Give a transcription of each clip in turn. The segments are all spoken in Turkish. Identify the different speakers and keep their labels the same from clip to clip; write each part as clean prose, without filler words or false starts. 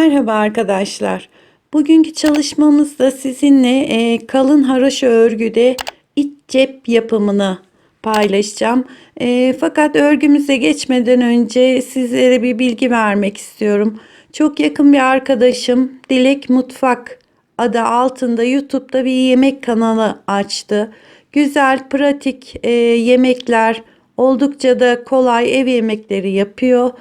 Speaker 1: Merhaba arkadaşlar. Bugünkü çalışmamızda sizinle kalın haroşa örgüde iç cep yapımını paylaşacağım. Fakat örgümüze geçmeden önce sizlere bir bilgi vermek istiyorum. Çok yakın bir arkadaşım Dilek Mutfak adı altında YouTube'da bir yemek kanalı açtı. Güzel, pratik yemekler, oldukça da kolay ev yemekleri yapıyor.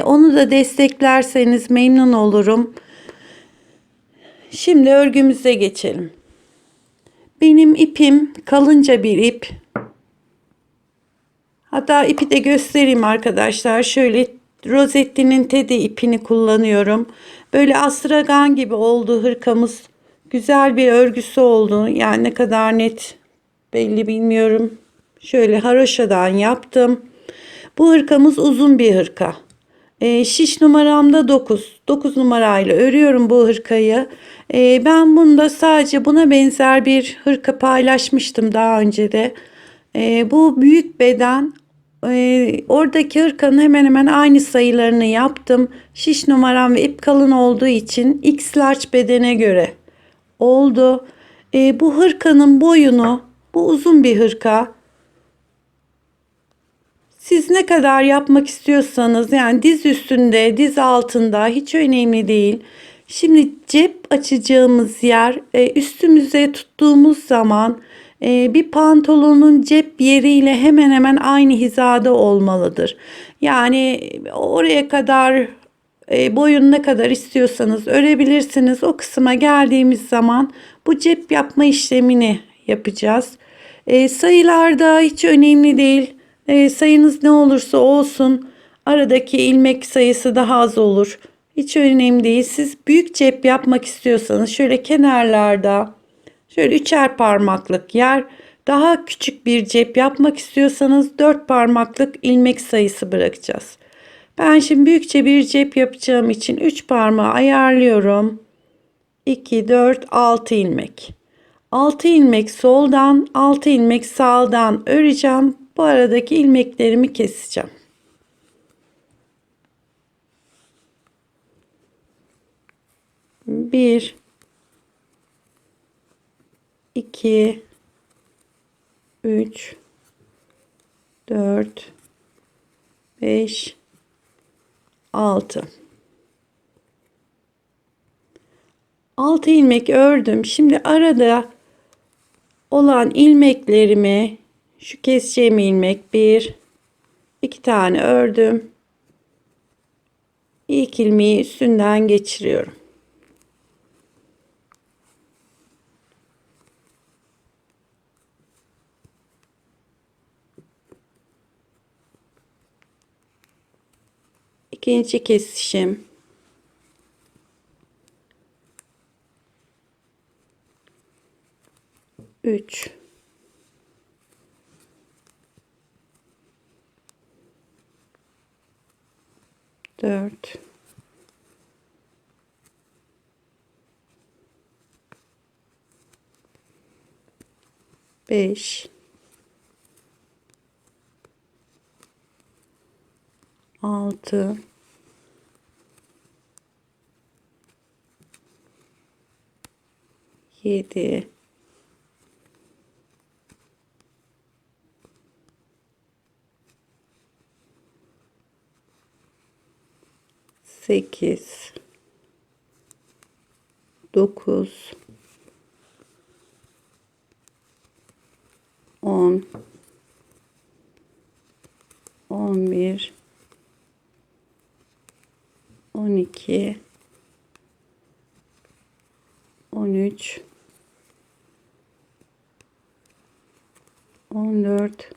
Speaker 1: Onu da desteklerseniz memnun olurum. Şimdi örgümüze geçelim. Benim ipim kalınca bir ip. Hatta ipi de göstereyim arkadaşlar. Şöyle rozettinin tedi ipini kullanıyorum. Böyle astragan gibi oldu hırkamız. Güzel bir örgüsü oldu. Yani ne kadar net belli bilmiyorum. Şöyle haroşadan yaptım. Bu hırkamız uzun bir hırka. Şiş numaramda 9. 9 numarayla örüyorum bu hırkayı. Ben bunda sadece buna benzer bir hırka paylaşmıştım daha önce de. Bu büyük beden, oradaki hırkanın hemen hemen aynı sayılarını yaptım. Şiş numaram ve ip kalın olduğu için X large bedene göre oldu. Bu hırkanın boyunu, bu uzun bir hırka. Siz ne kadar yapmak istiyorsanız, yani diz üstünde, diz altında, hiç önemli değil. Şimdi cep açacağımız yer, üstümüze tuttuğumuz zaman bir pantolonun cep yeriyle hemen hemen aynı hizada olmalıdır. Yani oraya kadar boyun ne kadar istiyorsanız örebilirsiniz. O kısma geldiğimiz zaman bu cep yapma işlemini yapacağız. Sayılarda hiç önemli değil. Sayınız ne olursa olsun aradaki ilmek sayısı daha az olur. Hiç önemli değil. Siz büyük cep yapmak istiyorsanız şöyle kenarlarda şöyle üçer parmaklık yer, daha küçük bir cep yapmak istiyorsanız 4 parmaklık ilmek sayısı bırakacağız. Ben şimdi büyükçe bir cep yapacağım için 3 parmağı ayarlıyorum. 2, 4, 6 ilmek. 6 ilmek soldan, 6 ilmek sağdan öreceğim. Bu aradaki ilmeklerimi keseceğim. Bir, iki, üç, dört, beş, altı. 6 ilmek ördüm. Şimdi arada olan ilmeklerimi, şu keseceğim ilmek, bir, iki tane ördüm. İlk ilmeği üstünden geçiriyorum. İkinci kesişim. Üç. Dört. Beş. Altı. 7, 8, 9, 10, 11, 12, 13, 14,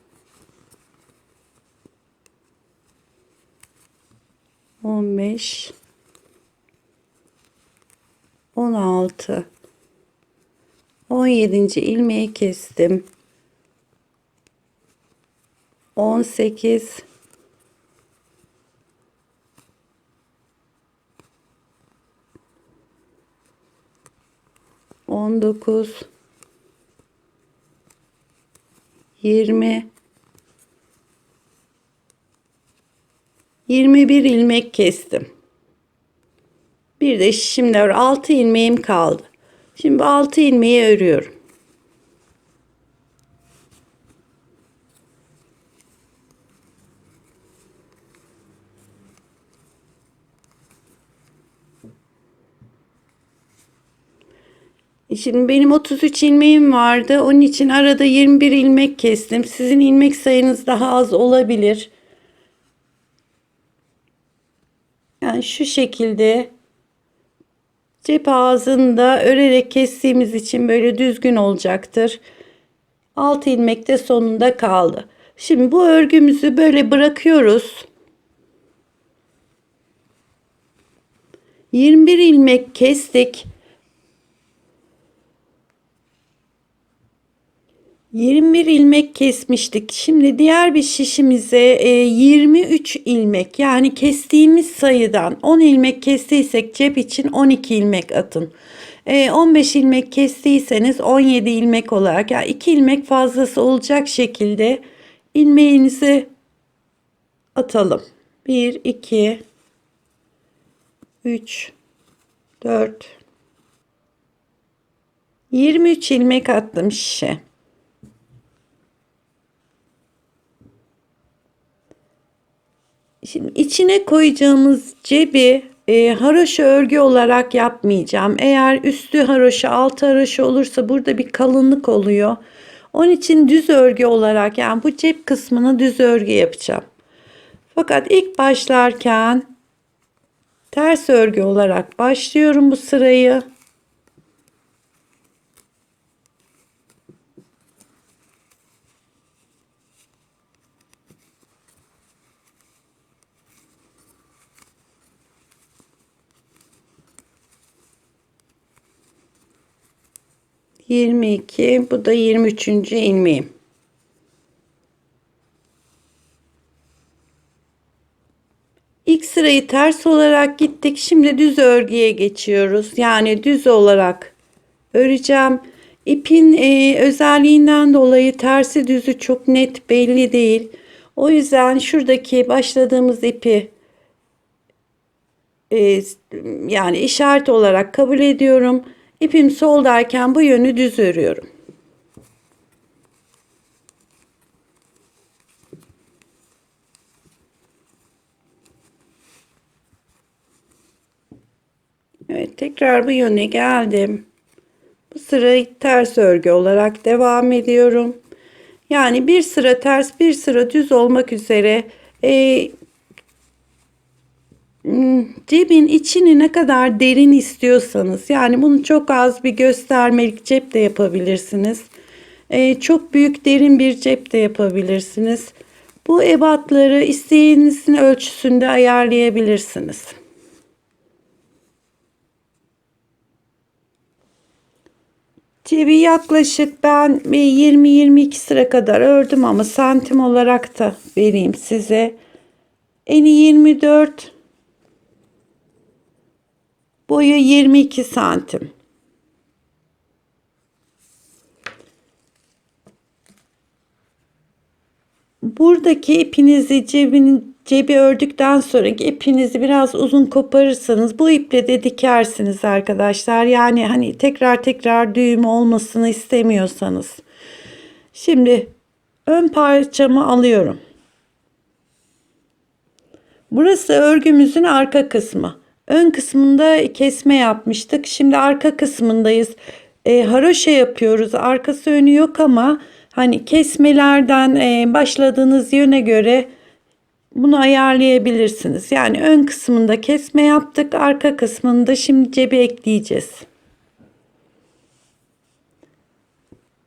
Speaker 1: 15, 16, 17. ilmeği kestim. 18, 19, 20, 21 ilmek kestim. Bir de şimdi 6 ilmeğim kaldı. Şimdi bu 6 ilmeği örüyorum. Şimdi benim 33 ilmeğim vardı. Onun için arada 21 ilmek kestim. Sizin ilmek sayınız daha az olabilir. Yani şu şekilde cep ağzında örerek kestiğimiz için böyle düzgün olacaktır. 6 ilmek de sonunda kaldı. Şimdi bu örgümüzü böyle bırakıyoruz. 21 ilmek kestik. 21 ilmek kesmiştik. Şimdi diğer bir şişimize 23 ilmek, yani kestiğimiz sayıdan 10 ilmek kestiysek cep için 12 ilmek atın. 15 ilmek kestiyseniz 17 ilmek olarak, yani 2 ilmek fazlası olacak şekilde ilmeğinizi atalım. 1 2 3 4 23 ilmek attım şişe. Şimdi içine koyacağımız cebi haroşa örgü olarak yapmayacağım. Eğer üstü haroşa, altı haroşa olursa burada bir kalınlık oluyor. Onun için düz örgü olarak, yani bu cep kısmını düz örgü yapacağım. Fakat ilk başlarken ters örgü olarak başlıyorum bu sırayı. ...22, bu da 23. ilmeğim. İlk sırayı ters olarak gittik. Şimdi düz örgüye geçiyoruz. Yani düz olarak öreceğim. İpin özelliğinden dolayı tersi düzü çok net belli değil. O yüzden şuradaki başladığımız ipi e, yani işaret olarak kabul ediyorum. İpim soldayken bu yönü düz örüyorum. Evet, tekrar bu yöne geldim. Bu sırayı ters örgü olarak devam ediyorum. Yani bir sıra ters, bir sıra düz olmak üzere cebin içini ne kadar derin istiyorsanız, yani bunu çok az bir göstermelik cep de yapabilirsiniz. Çok büyük derin bir cep de yapabilirsiniz. Bu ebatları isteğinizin ölçüsünde ayarlayabilirsiniz. Cebi yaklaşık ben 20-22 sıra kadar ördüm ama santim olarak da vereyim size. Eni 24, boyu 22 santim. Buradaki ipinizi cebi ördükten sonraki ipinizi biraz uzun koparırsanız bu iple de dikersiniz arkadaşlar. Yani hani tekrar tekrar düğüm olmasını istemiyorsanız. Şimdi ön parçamı alıyorum. Burası örgümüzün arka kısmı. Ön kısmında kesme yapmıştık. Şimdi arka kısmındayız. Haroşa yapıyoruz. Arkası önü yok ama hani kesmelerden başladığınız yöne göre bunu ayarlayabilirsiniz. Yani ön kısmında kesme yaptık. Arka kısmında şimdi cebi ekleyeceğiz.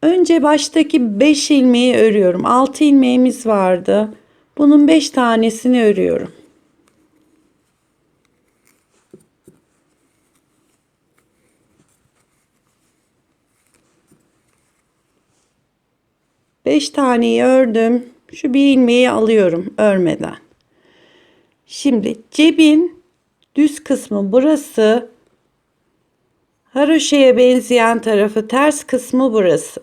Speaker 1: Önce baştaki 5 ilmeği örüyorum. 6 ilmeğimiz vardı. Bunun 5 tanesini örüyorum. Beş taneyi ördüm. Şu bir ilmeği alıyorum örmeden. Şimdi cebin düz kısmı burası. Haroşaya benzeyen tarafı, ters kısmı burası.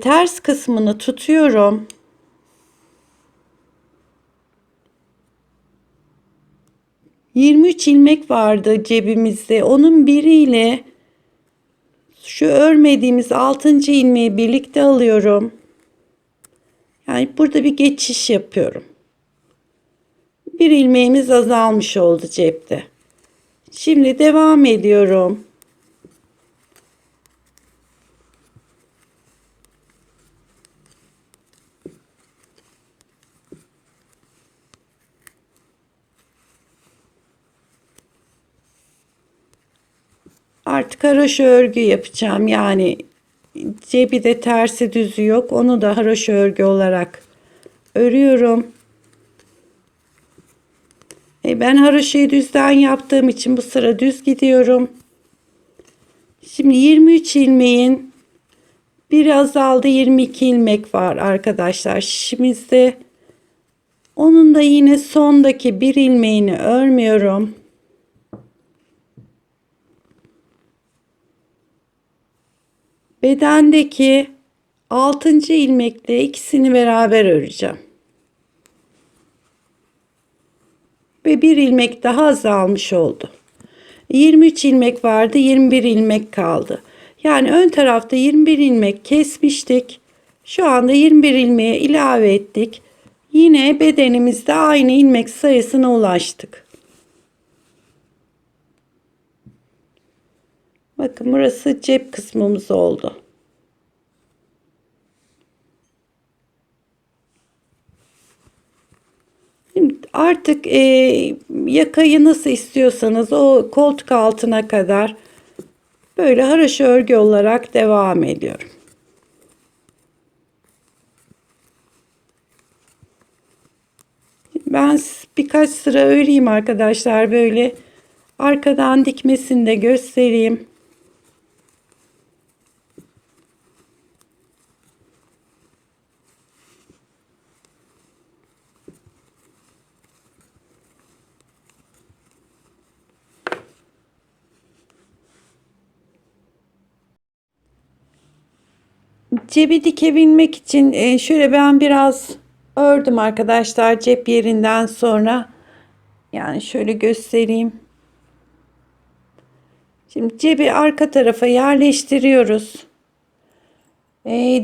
Speaker 1: Ters kısmını tutuyorum. 23 ilmek vardı cebimizde. Onun biriyle şu örmediğimiz 6. ilmeği birlikte alıyorum. Yani burada bir geçiş yapıyorum. Bir ilmeğimiz azalmış oldu cepte. Şimdi devam ediyorum. Artık haroşa örgü yapacağım. Yani cebi de tersi düzü yok. Onu da haroşa örgü olarak örüyorum. Ben haroşayı düzden yaptığım için bu sıra düz gidiyorum. Şimdi 23 ilmeğin biri azaldı, 22 ilmek var arkadaşlar şişimizde. Onun da yine sondaki bir ilmeğini örmüyorum. Bedendeki 6. ilmekle ikisini beraber öreceğim. Ve bir ilmek daha azalmış oldu. 23 ilmek vardı, 21 ilmek kaldı. Yani ön tarafta 21 ilmek kesmiştik. Şu anda 21 ilmeğe ilave ettik. Yine bedenimizde aynı ilmek sayısına ulaştık. Bakın burası cep kısmımız oldu. Şimdi artık yakayı nasıl istiyorsanız o koltuk altına kadar böyle haroşa örgü olarak devam ediyorum. Ben birkaç sıra öreyim arkadaşlar, böyle arkadan dikmesini de göstereyim. Cebi dikebilmek için şöyle ben biraz ördüm arkadaşlar cep yerinden sonra. Yani şöyle göstereyim. Şimdi cebi arka tarafa yerleştiriyoruz.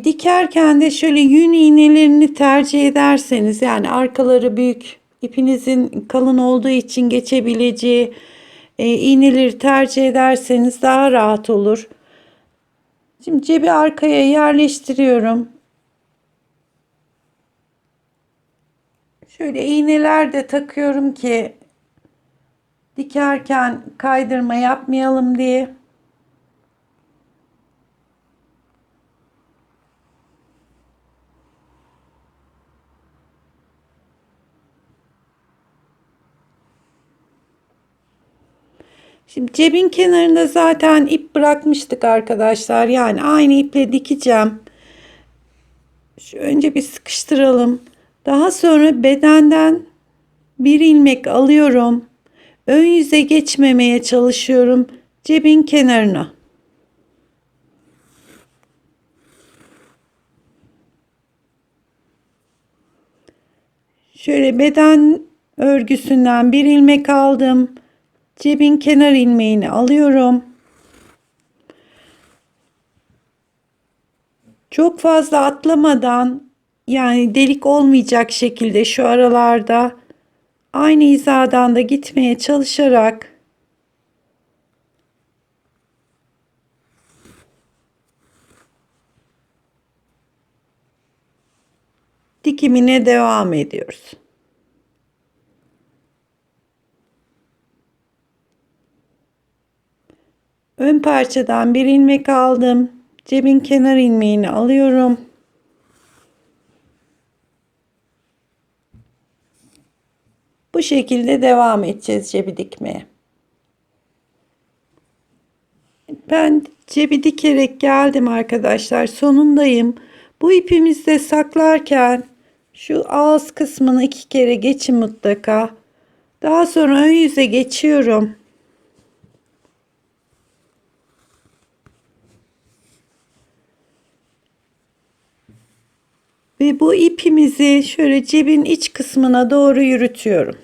Speaker 1: Dikerken de şöyle yün iğnelerini tercih ederseniz, yani arkaları büyük, ipinizin kalın olduğu için geçebileceği iğneleri tercih ederseniz daha rahat olur. Şimdi cebi arkaya yerleştiriyorum. Şöyle iğneler de takıyorum ki dikerken kaydırma yapmayalım diye. Şimdi cebin kenarında zaten ip bırakmıştık arkadaşlar. Yani aynı iple dikeceğim. Şu önce bir sıkıştıralım. Daha sonra bedenden bir ilmek alıyorum. Ön yüze geçmemeye çalışıyorum. Cebin kenarına. Şöyle beden örgüsünden bir ilmek aldım. Cebin kenar ilmeğini alıyorum. Çok fazla atlamadan, yani delik olmayacak şekilde şu aralarda aynı hizadan da gitmeye çalışarak dikimine devam ediyoruz. Ön parçadan bir ilmek aldım. Cebin kenar ilmeğini alıyorum. Bu şekilde devam edeceğiz cebi dikmeye. Ben cebi dikerek geldim arkadaşlar. Sonundayım. Bu ipimizi de saklarken şu ağız kısmını 2 kere geçin mutlaka. Daha sonra ön yüze geçiyorum. Ve bu ipimizi şöyle cebin iç kısmına doğru yürütüyorum.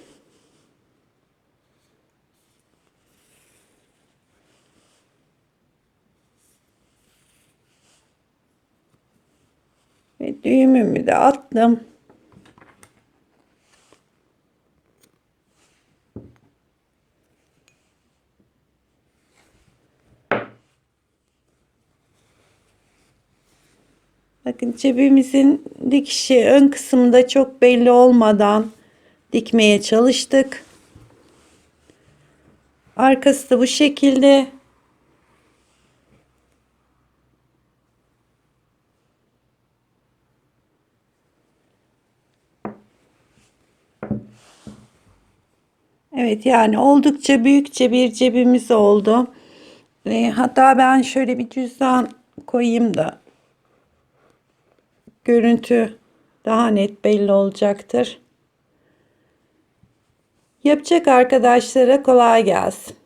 Speaker 1: Ve düğümümü de attım. Bakın cebimizin dikişi ön kısımda çok belli olmadan dikmeye çalıştık. Arkası da bu şekilde. Evet, yani oldukça büyükçe bir cebimiz oldu. Hatta ben şöyle bir cüzdan koyayım da görüntü daha net belli olacaktır. Yapacak arkadaşlara kolay gelsin.